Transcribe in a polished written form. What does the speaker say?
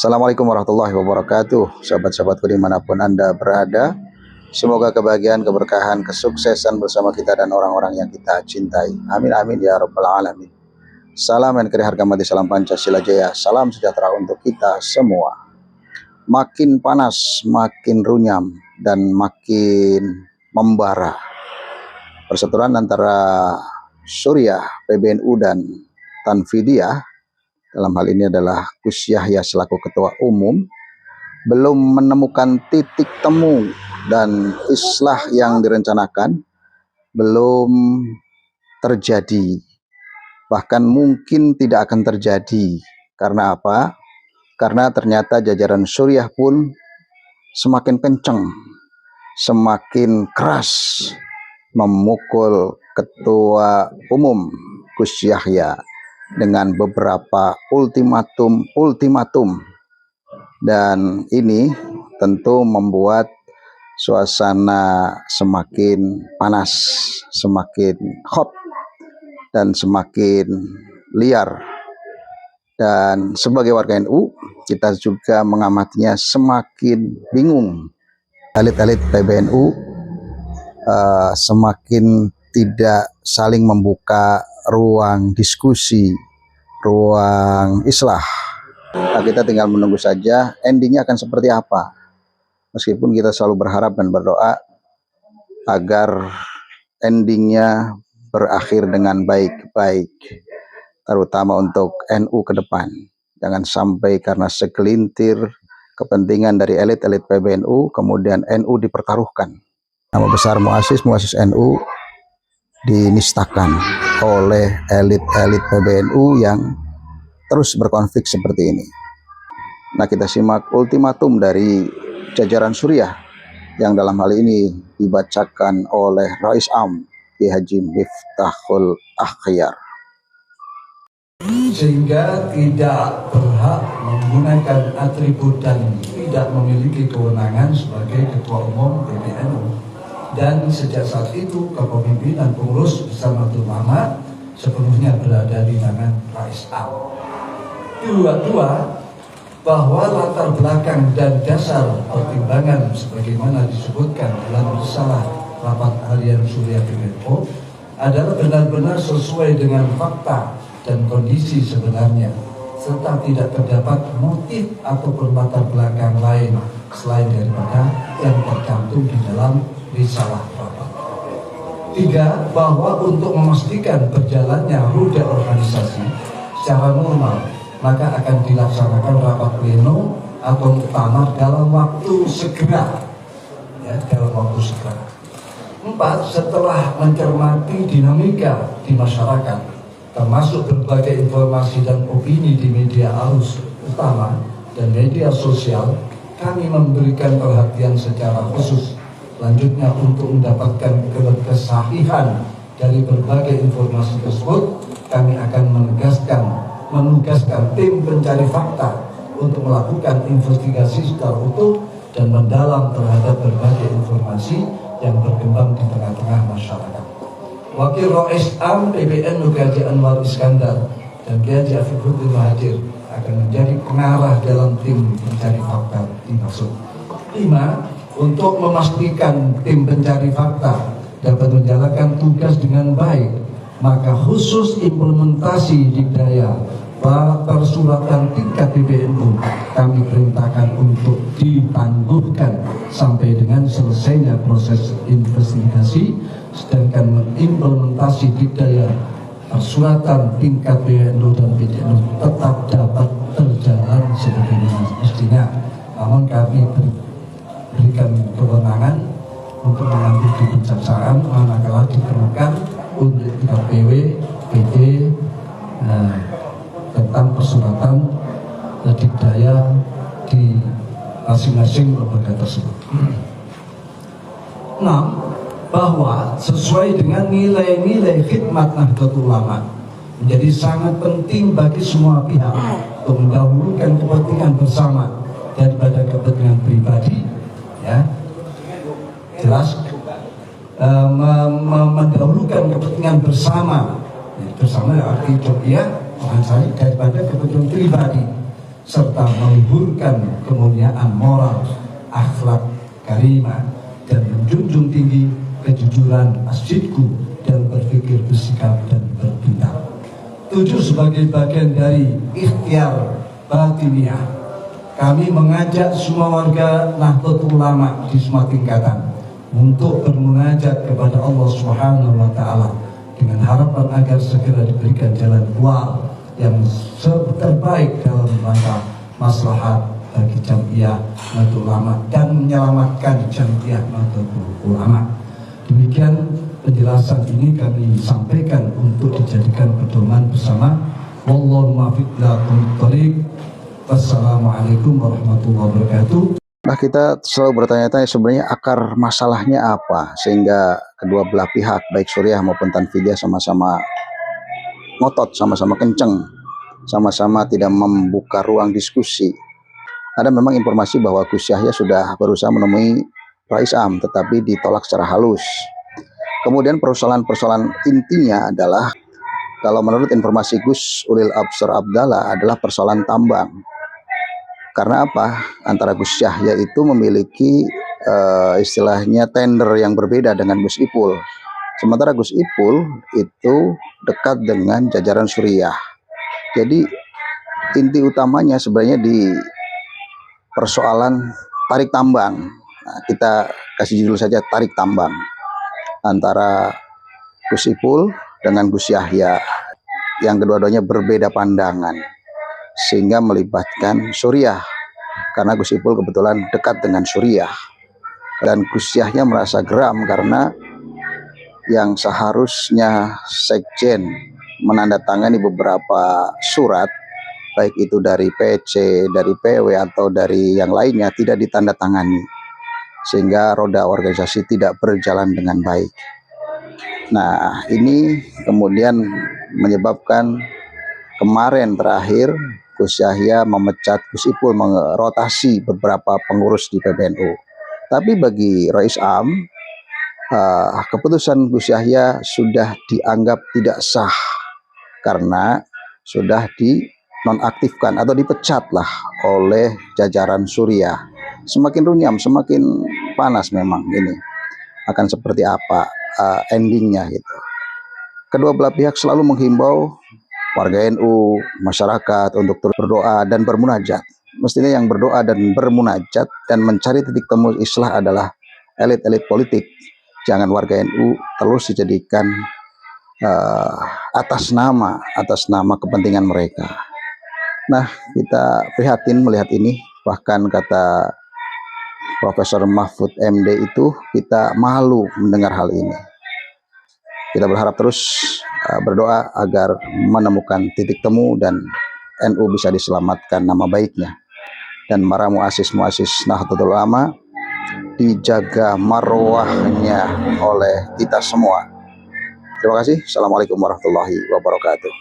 Assalamualaikum warahmatullahi wabarakatuh. Sahabat-sahabatku dimanapun Anda berada, semoga kebahagiaan, keberkahan, kesuksesan bersama kita dan orang-orang yang kita cintai. Amin amin ya rabbal alamin. Salam NKRI harga mati, salam Pancasila Jaya, salam sejahtera untuk kita semua. Makin panas, makin runyam, dan makin membara perseteruan antara Suriah, PBNU, dan Tanfidiyah, dalam hal ini adalah Gus Yahya selaku Ketua Umum, belum menemukan titik temu dan islah yang direncanakan belum terjadi. Bahkan mungkin tidak akan terjadi. Karena apa? Karena ternyata jajaran Suriah pun semakin kencang, semakin keras memukul Ketua Umum Gus Yahya dengan beberapa ultimatum, dan ini tentu membuat suasana semakin panas, semakin hot, dan semakin liar. Dan sebagai warga NU, kita juga mengamatinya semakin bingung. Elit-elit PBNU semakin tidak saling membuka ruang diskusi, ruang islah. Nah, kita tinggal menunggu saja endingnya akan seperti apa. Meskipun kita selalu berharap dan berdoa agar endingnya berakhir dengan baik-baik, terutama untuk NU ke depan. Jangan sampai karena segelintir kepentingan dari elit-elit PBNU kemudian NU dipertaruhkan. Nama besar muassis NU dinistakan oleh elit-elit PBNU yang terus berkonflik seperti ini. Nah, kita simak ultimatum dari jajaran Suriah yang dalam hal ini dibacakan oleh Rais Am Kiai Haji Miftahul Akhyar. Sehingga tidak berhak menggunakan atribut dan tidak memiliki kewenangan sebagai Ketua Umum PBNU. Dan sejak saat itu kepemimpinan pengurus bersama ulama sepenuhnya berada di tangan Rais Am. Dua, bahwa latar belakang dan dasar pertimbangan sebagaimana disebutkan dalam risalah rapat harian Suriah PBNU adalah benar-benar sesuai dengan fakta dan kondisi sebenarnya, serta tidak terdapat motif atau latar belakang lain selain daripada yang tercantum di dalam risalah rapat. 3, bahwa untuk memastikan berjalannya roda organisasi secara normal, maka akan dilaksanakan rapat pleno atau muktamar dalam waktu segera. Ya, dalam waktu segera. 4, setelah mencermati dinamika di masyarakat, termasuk berbagai informasi dan opini di media arus utama dan media sosial, kami memberikan perhatian secara khusus. Selanjutnya, untuk mendapatkan kesahihan dari berbagai informasi tersebut, kami akan menugaskan tim pencari fakta untuk melakukan investigasi secara utuh dan mendalam terhadap berbagai informasi yang berkembang di tengah-tengah masyarakat. Wakil Rais Am PBNU Kiai Haji Anwar Iskandar dan Kiai Haji Afiquddin Muhajir akan menjadi pengarah dalam tim pencari fakta dimaksud. 5, untuk memastikan tim pencari fakta dapat menjalankan tugas dengan baik, maka khusus implementasi dikdaya persuratan tingkat PBNU kami perintahkan untuk ditangguhkan sampai dengan selesainya proses investigasi, sedangkan mengimplementasi dikdaya persuratan tingkat PBNU dan PBNU tetap dapat berjalan sebagaimana mestinya. Namun kami berikan kewenangan untuk mengambil kebijaksanaan manakala diperlukan untuk KPW, PD tentang persuratan dikdaya di masing-masing lembaga tersebut. 6, bahwa sesuai dengan nilai-nilai khidmat Nahdlatul Ulama menjadi sangat penting bagi semua pihak untuk mendahulukan kepentingan bersama daripada kepentingan pribadi, ya jelas, mendahulukan kepentingan bersama arti Jogja saya daripada kepentingan pribadi. serta meluhurkan kemuliaan moral, akhlak karimah, dan menjunjung tinggi kejujuran, asidku, dan berpikir, bersikap, dan bertindak. 7. Sebagai bagian dari ikhtiar batiniah, kami mengajak semua warga Nahdlatul Ulama di semua tingkatan untuk bermunajat kepada Allah Subhanahu wa Ta'ala dengan harapan agar segera diberikan jalan keluar yang terbaik dalam rangka maslahat bagi Jamiah Nahdlatul Ulama dan menyelamatkan Jamiah Nahdlatul Ulama. Demikian penjelasan ini kami sampaikan untuk dijadikan pedoman bersama. Wallahu muwaffiq ila aqwamit thoriq. Wassalamualaikum warahmatullahi wabarakatuh. Nah, kita selalu bertanya-tanya sebenarnya akar masalahnya apa sehingga kedua belah pihak baik Suriah maupun Tanfidiyah sama-sama ngotot, sama-sama kenceng, sama-sama tidak membuka ruang diskusi. Ada memang informasi bahwa Gus Yahya sudah berusaha menemui Rais Am tetapi ditolak secara halus. Kemudian persoalan-persoalan intinya adalah kalau menurut informasi Gus Ulil Absar Abdallah adalah persoalan tambang. Karena apa? Antara Gus Yahya itu memiliki istilahnya tender yang berbeda dengan Gus Ipul. Sementara Gus Ipul itu dekat dengan jajaran Suriah. Jadi inti utamanya sebenarnya di persoalan tarik tambang. Nah, kita kasih judul saja tarik tambang antara Gus Ipul dengan Gus Yahya yang kedua-duanya berbeda pandangan sehingga melibatkan Suriah karena Gus Ipul kebetulan dekat dengan Suriah dan Gus Yahya merasa geram karena yang seharusnya sekjen menandatangani beberapa surat baik itu dari PC, dari PW atau dari yang lainnya tidak ditandatangani sehingga roda organisasi tidak berjalan dengan baik. Nah, ini kemudian menyebabkan kemarin terakhir Gus Yahya memecat Gus Ipul, merotasi beberapa pengurus di PBNU. Tapi bagi Rais Am, keputusan Gus Yahya sudah dianggap tidak sah karena sudah dinonaktifkan atau dipecatlah oleh jajaran Suriah. Semakin runyam, semakin panas memang ini. Akan seperti apa endingnya gitu. Kedua belah pihak selalu menghimbau warga NU, masyarakat untuk terus berdoa dan bermunajat. Mestinya yang berdoa dan bermunajat dan mencari titik temu islah adalah elit-elit politik. Jangan warga NU terus dijadikan atas nama kepentingan mereka. Nah, kita prihatin melihat ini. Bahkan kata Profesor Mahfud MD itu kita malu mendengar hal ini. Kita berharap terus berdoa agar menemukan titik temu dan NU bisa diselamatkan nama baiknya dan para muassis-muassis Nahdlatul Ulama dijaga marwahnya oleh kita semua. Terima kasih. Assalamualaikum warahmatullahi wabarakatuh.